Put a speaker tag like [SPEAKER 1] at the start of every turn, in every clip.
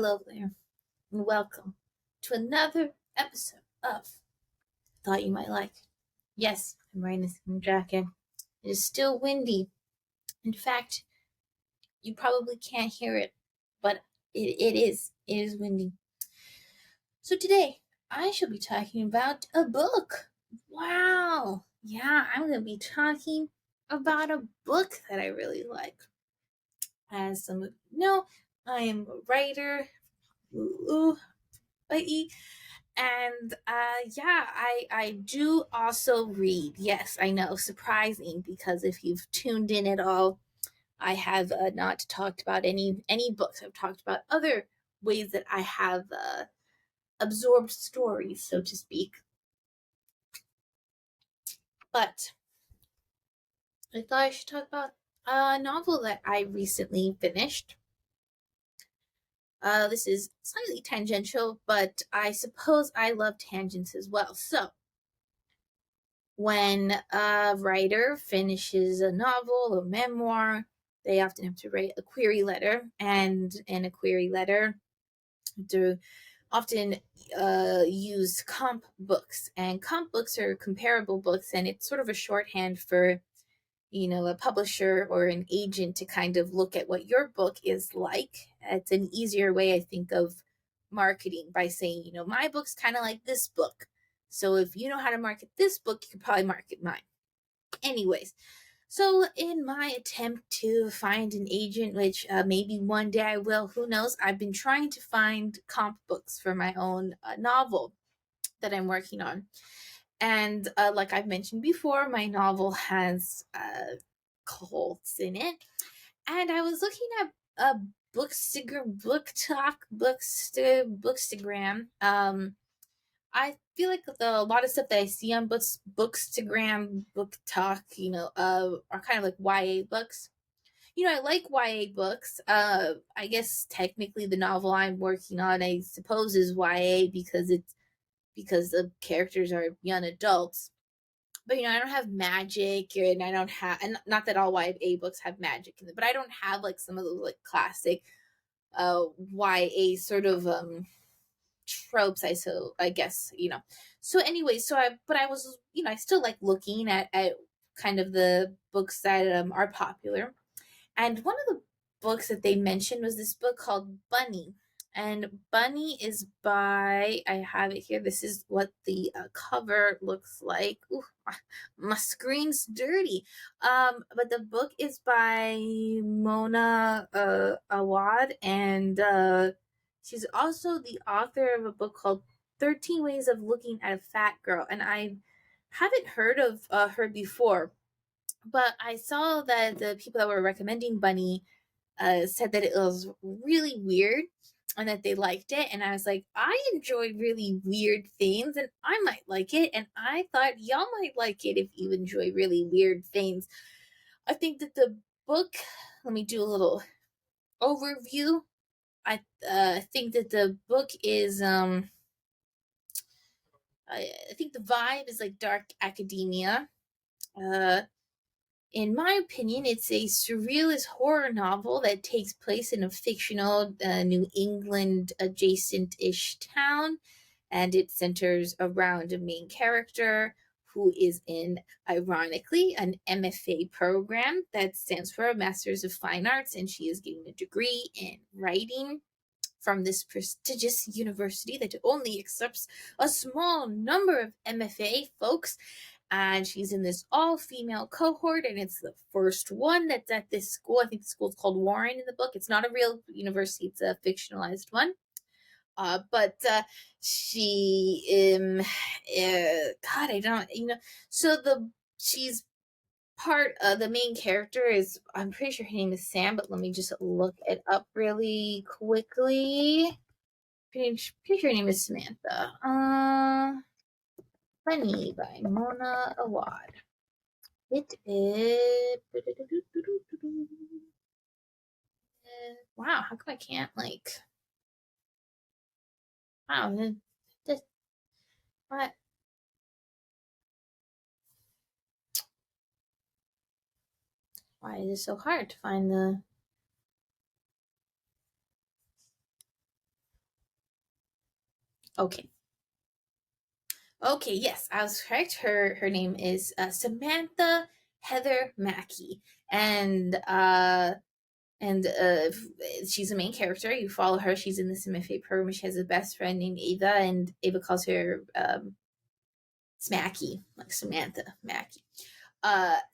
[SPEAKER 1] Hello there, and welcome to another episode of Thought You Might Like. Yes, I'm wearing this jacket. It is still windy. In fact, you probably can't hear it, but it is. It is windy. So today, I shall be talking about a book. Wow. Yeah, I'm going to be talking about a book that I really like. As some of you know, I am a writer. Ooh, and I do also read. Yes, I know, surprising, because if you've tuned in at all, I have not talked about any books. I've talked about other ways that I have absorbed stories, so to speak. But I thought I should talk about a novel that I recently finished. This is slightly tangential, but I suppose I love tangents as well. So, when a writer finishes a novel or memoir, they often have to write a query letter, and in a query letter, to often use comp books, and comp books are comparable books, and it's sort of a shorthand for a publisher or an agent to kind of look at what your book is like. It's an easier way, I think, of marketing by saying, my book's kind of like this book. So if you know how to market this book, you could probably market mine. Anyways, so in my attempt to find an agent, which maybe one day I will, who knows, I've been trying to find comp books for my own novel that I'm working on. And like I've mentioned before, my novel has cults in it. And I was looking at bookstagram. I feel like a lot of stuff that I see on bookstagram, book talk, are kind of like YA books. I like YA books. I guess technically the novel I'm working on, I suppose, is YA because the characters are young adults. But I don't have magic, and I don't have, and not that all YA books have magic in them, but I don't have like some of those like classic YA sort of tropes. I guess. So anyway, but I was, I still like looking at kind of the books that are popular, and one of the books that they mentioned was this book called Bunny. And Bunny is by, I have it here. This is what the cover looks like. Ooh, my screen's dirty. But the book is by Mona Awad, and she's also the author of a book called 13 Ways of Looking at a Fat Girl. And I haven't heard of her before, but I saw that the people that were recommending Bunny said that it was really weird and that they liked it. And I was like, I enjoy really weird things and I might like it. And I thought y'all might like it if you enjoy really weird things. I think that the book, let me do a little overview. I think that the book is, I think the vibe is like dark academia. Uh, In my opinion, it's a surrealist horror novel that takes place in a fictional New England adjacent ish town, and it centers around a main character who is in, ironically, an MFA program that stands for a Master's of Fine Arts, and she is getting a degree in writing from this prestigious university that only accepts a small number of MFA folks. And she's in this all-female cohort, and it's the first one that's at this school. I think the school's called Warren in the book. It's not a real university; it's a fictionalized one. But she, God, I don't, So she's part of the main character is, I'm pretty sure her name is Sam, but let me just look it up really quickly. Pretty sure her name is Samantha. Funny by Mona Awad. It is. Wow, how come I can't like? Wow, this, what? Why is it so hard to find the? Okay. Okay, yes, I was correct. Her name is Samantha Heather Mackey, and she's the main character. You follow her. She's in this MFA program. She has a best friend named Ava, and Ava calls her Smacky, like Samantha Mackey.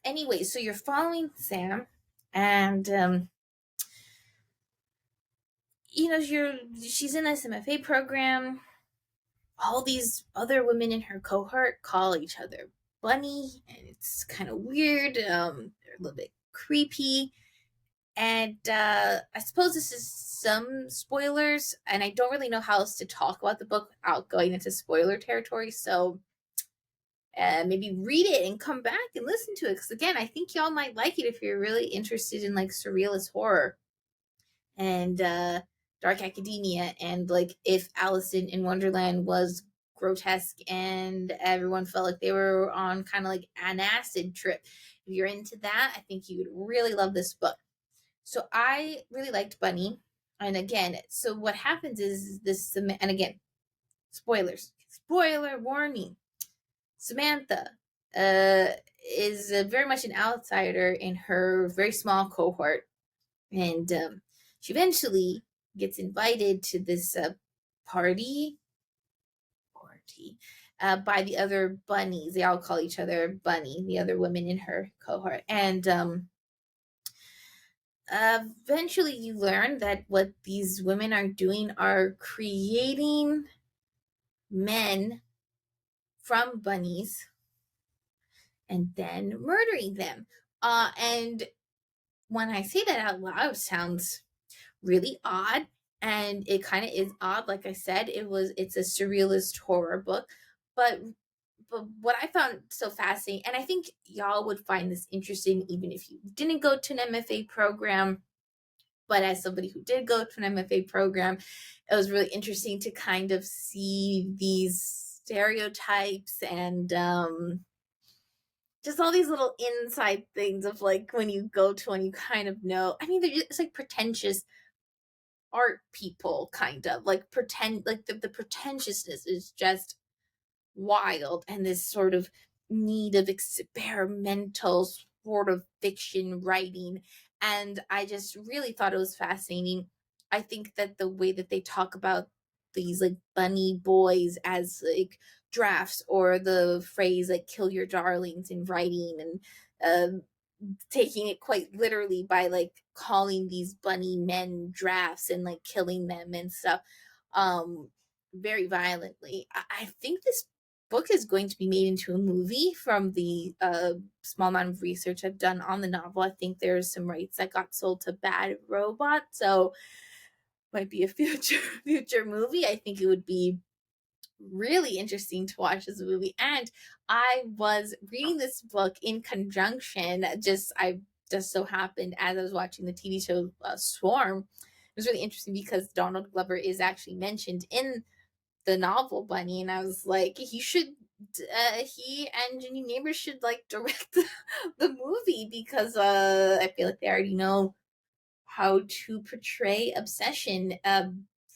[SPEAKER 1] Anyway, so you're following Sam, and she's in this MFA program. All these other women in her cohort call each other Bunny, and it's kind of weird. They're a little bit creepy. And I suppose this is some spoilers, and I don't really know how else to talk about the book without going into spoiler territory. So maybe read it and come back and listen to it. Because again, I think y'all might like it if you're really interested in like surrealist horror and dark academia, and like if Allison in Wonderland was grotesque and everyone felt like they were on kind of like an acid trip. If you're into that, I think you would really love this book. So I really liked Bunny. And again, so what happens is this, and again, spoiler warning. Samantha uh, is very much an outsider in her very small cohort, and she eventually gets invited to this party by the other bunnies. They all call each other Bunny, the other women in her cohort, and eventually you learn that what these women are doing are creating men from bunnies and then murdering them. And when I say that out loud, it sounds really odd, and it kind of is odd. Like I said, it's a surrealist horror book, but what I found so fascinating, and I think y'all would find this interesting even if you didn't go to an MFA program, but as somebody who did go to an MFA program, it was really interesting to kind of see these stereotypes and just all these little inside things of like when you go to one, you kind of know. I mean, it's like pretentious art people, kind of like pretend, like the pretentiousness is just wild, and this sort of need of experimental sort of fiction writing. And I just really thought it was fascinating. I think that the way that they talk about these like bunny boys as like drafts, or the phrase like kill your darlings in writing, and taking it quite literally by like calling these bunny men drafts and like killing them and stuff very violently. I think this book is going to be made into a movie from the small amount of research I've done on the novel. I think there's some rights that got sold to Bad Robot, so might be a future movie. I think it would be really interesting to watch as a movie. And I was reading this book in conjunction, I just so happened as I was watching the TV show Swarm. It was really interesting because Donald Glover is actually mentioned in the novel Bunny, and I was like, he and Ginny Neighbors should like direct the movie, because I feel like they already know how to portray obsession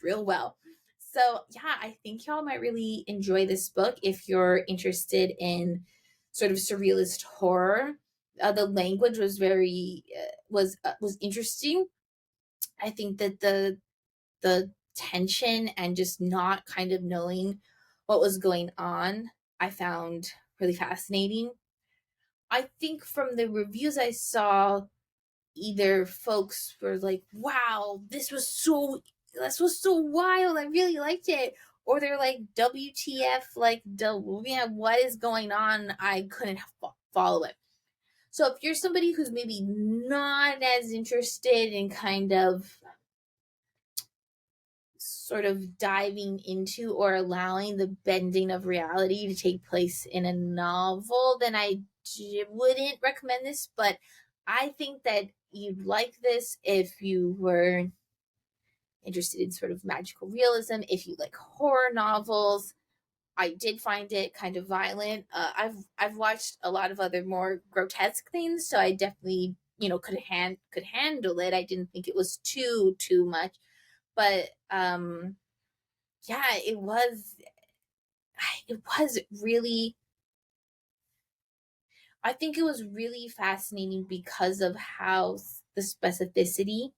[SPEAKER 1] real well. So yeah, I think y'all might really enjoy this book if you're interested in sort of surrealist horror. The language was very was interesting. I think that the tension and just not kind of knowing what was going on, I found really fascinating. I think from the reviews I saw, either folks were like, wow, this was so wild, I really liked it, or they're like, WTF, like, yeah, what is going on, I couldn't follow it. So if you're somebody who's maybe not as interested in kind of sort of diving into or allowing the bending of reality to take place in a novel, then I wouldn't recommend this. But I think that you'd like this if you were interested in sort of magical realism, if you like horror novels. I did find it kind of violent. I've watched a lot of other more grotesque things, so I definitely could handle it. I didn't think it was too much, but yeah, it was really, I think it was really fascinating because of how the specificity,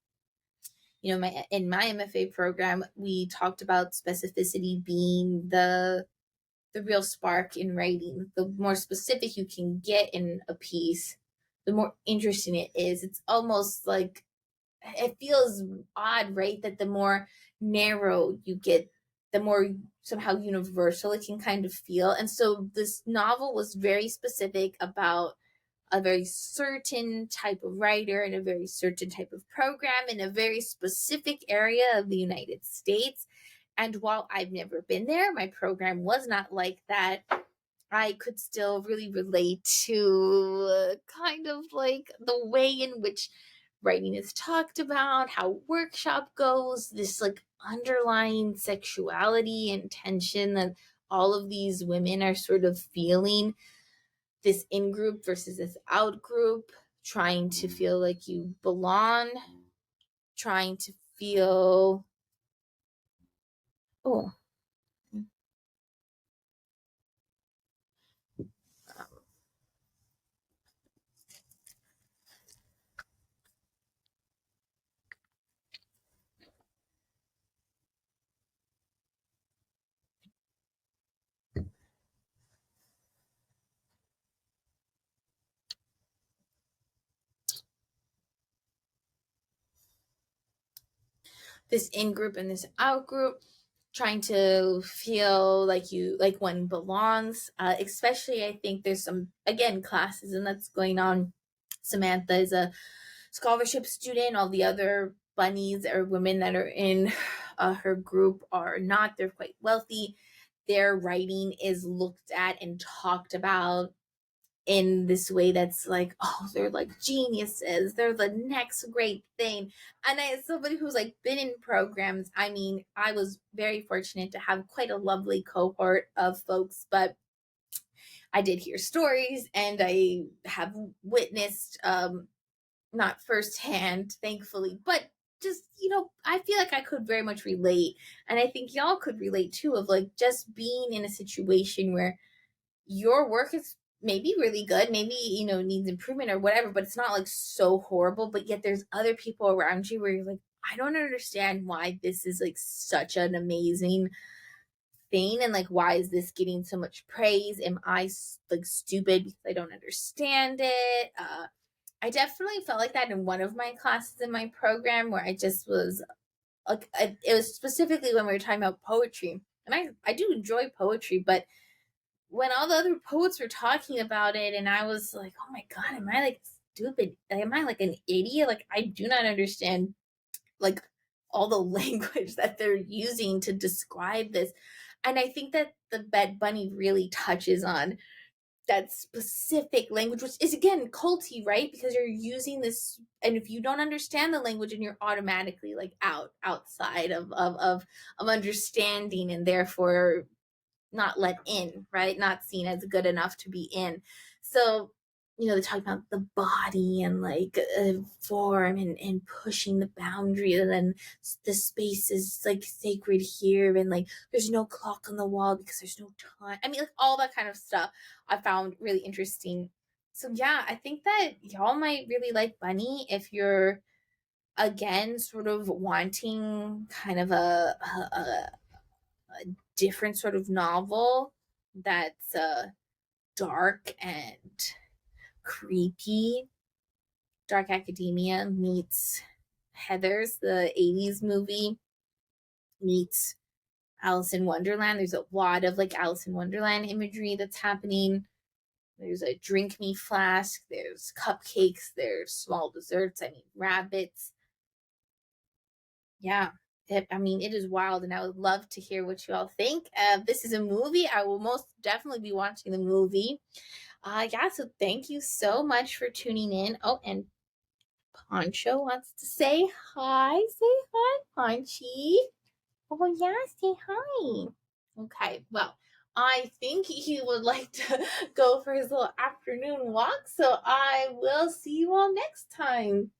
[SPEAKER 1] my in my MFA program, we talked about specificity being the real spark in writing. The more specific you can get in a piece, the more interesting it is. It's almost like, it feels odd, right? That the more narrow you get, the more somehow universal it can kind of feel. And so this novel was very specific about a very certain type of writer and a very certain type of program in a very specific area of the United States. And while I've never been there, my program was not like that. I could still really relate to kind of like the way in which writing is talked about, how workshop goes, this like underlying sexuality and tension that all of these women are sort of feeling, this in group versus this out group, trying to feel like you belong, trying to feel, oh, this in group and this out group, trying to feel like you, like one belongs. Especially, I think there's some, again, classism that's going on. Samantha is a scholarship student. All the other bunnies or women that are in her group are not. They're quite wealthy. Their writing is looked at and talked about in this way that's like, oh, they're like geniuses, they're the next great thing. And as somebody who's like been in programs, I mean, I was very fortunate to have quite a lovely cohort of folks, but I did hear stories and I have witnessed, not firsthand, thankfully, but just, I feel like I could very much relate. And I think y'all could relate too, of like just being in a situation where your work is maybe really good, maybe, needs improvement or whatever, but it's not like so horrible. But yet there's other people around you where you're like, I don't understand why this is like such an amazing thing. And like, why is this getting so much praise? Am I like stupid because I don't understand it? I definitely felt like that in one of my classes in my program where I just was like, it was specifically when we were talking about poetry. And I do enjoy poetry, but when all the other poets were talking about it, and I was like, oh my God, am I like stupid? Am I like an idiot? Like, I do not understand like all the language that they're using to describe this. And I think that the Bed Bunny really touches on that specific language, which is again culty, right? Because you're using this, and if you don't understand the language, and you're automatically like outside of understanding, and therefore not let in, right? Not seen as good enough to be in. So, they talk about the body and like form and pushing the boundary, and then the space is like sacred here, and like there's no clock on the wall because there's no time. I mean, like all that kind of stuff I found really interesting. So yeah, I think that y'all might really like Bunny if you're, again, sort of wanting kind of a different sort of novel that's dark and creepy. Dark Academia meets Heathers, the 80s movie, meets Alice in Wonderland. There's a lot of like Alice in Wonderland imagery that's happening. There's a drink me flask, there's cupcakes, there's small desserts, I mean, rabbits. Yeah. I mean, it is wild, and I would love to hear what you all think. This is a movie. I will most definitely be watching the movie. Yeah, so thank you so much for tuning in. Oh, and Poncho wants to say hi. Say hi, Ponchy. Oh, yeah, say hi. Okay, well, I think he would like to go for his little afternoon walk, so I will see you all next time.